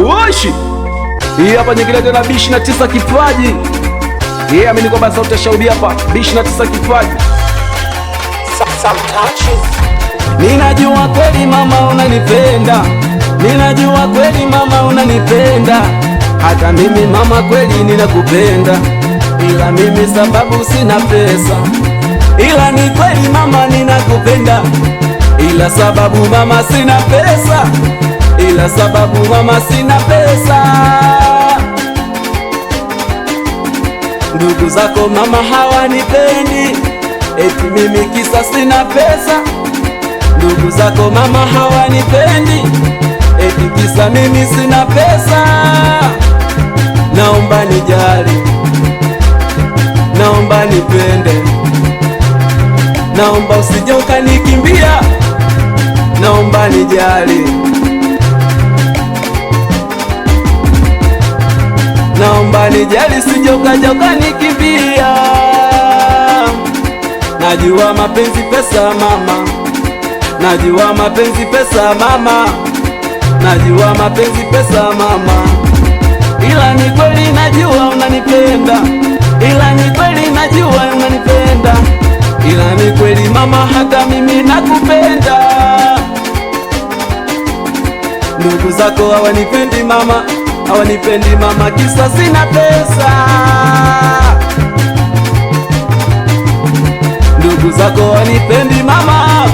Uoshi. Hii hapa nyingine tena B29 kipaji. Amini kwamba sauti ya Shaudi hapa B29 kipaji. Some touches. Ninajua kweli mama unanipenda. Ninajua kweli mama unanipenda. Hata mimi mama kweli ninakupenda. Ila mimi sababu sina pesa. Ila ni kweli mama ninakupenda. Ila sababu mama sina pesa. Ila sababu mama sina pesa. Ndugu zako mama hawanipendi, eti mimi kisa sina pesa. Ndugu zako mama hawanipendi, eti kisa mimi sina pesa. Naomba nijali, naomba nipende, naomba usije ukanikimbia, naomba nijali, naomba nijali, usije ukaja ukanikimbia. Najua mapenzi pesa mama, najua mapenzi pesa mama, najua mapenzi pesa mama. Ila ni kweli najua unanipenda, ila ni kweli najua unanipenda, ila ni kweli mama hata mimi nakupenda. Ndugu zako hawanipendi mama, hawanipendi mama kisa sina pesa. Ndugu zako hawanipendi mama,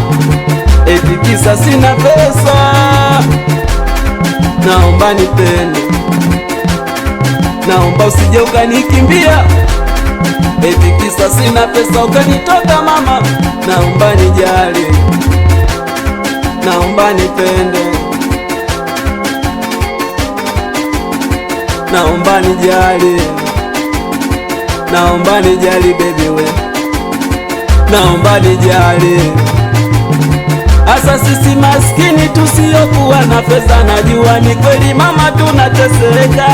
eti kisa sina pesa. Naomba nipende, naomba usije ukanikimbia, eti kisa sina pesa ukanitoka mama. Naomba nijali, naomba nipende, naomba nijali, naomba nijali baby we, naomba nijali. Asa sisi maskini tusiokuwa na pesa, najua ni kweli mama tunateseka.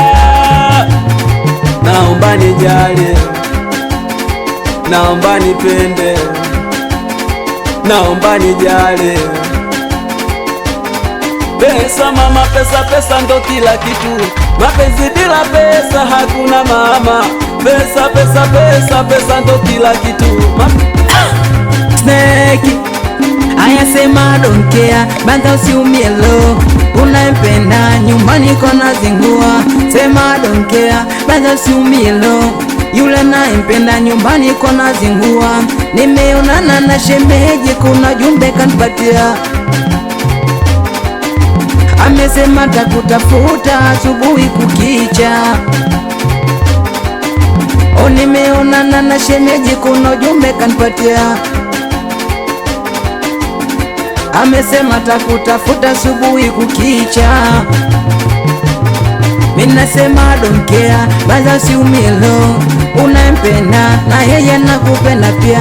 Naomba nijali, naomba nipende, naomba nijali. Pesa mama, pesa pesa ndo kila kitu. Mapenzi bila pesa hakuna mama. Pesa pesa pesa pesa ndo kila kitu. Snake aya sema don't care, banda usiumie lo. Unampenda nyumbani kona zingua. Sema don't care, banda usiumie lo. Yule naempenda nyumbani kona zingua. Nimeonana na shemeji, kuna jumbe kanipatia. Amesema takutafuta asubuhi kukicha. O, nimeonana na shemeji, kuna jumbe kanipatia. Amesema takutafuta asubuhi kukicha. Mimi nasema don't care, baza usiumie lo. Unampenda na yeye nakupenda pia.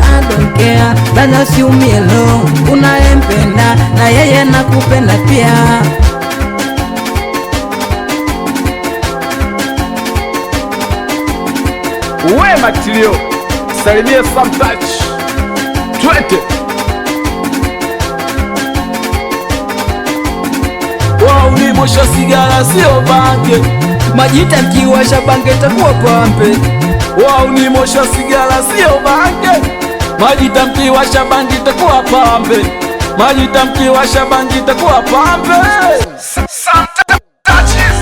I don't care, baza usiumie lo. Unampenda na yeye nakupenda pia. Uwe Matilio, salimia some touch. Twete wao ni mosha sigara sio bange. Majita kiwasha bange takuwa pampe. Wao ni mosha sigara sio bange. Majita mkiwasha bangi takuwa pampe. Majita mkiwasha bangi takuwa pampe. Some touches.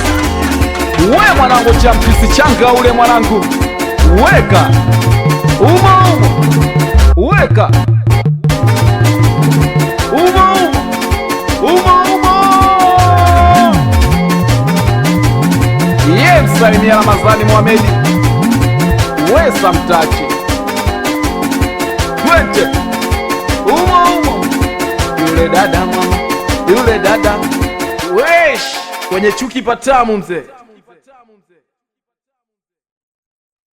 Uwe mwanangu champisi changa ule mwanangu. Weka umo umo, weka umo umo umo. Yes, salimia Ramadhani Mohamed. Wesa mtachi twende umo umo. Yule dada mama, yule dada wesh kwenye chuki patamu mzee.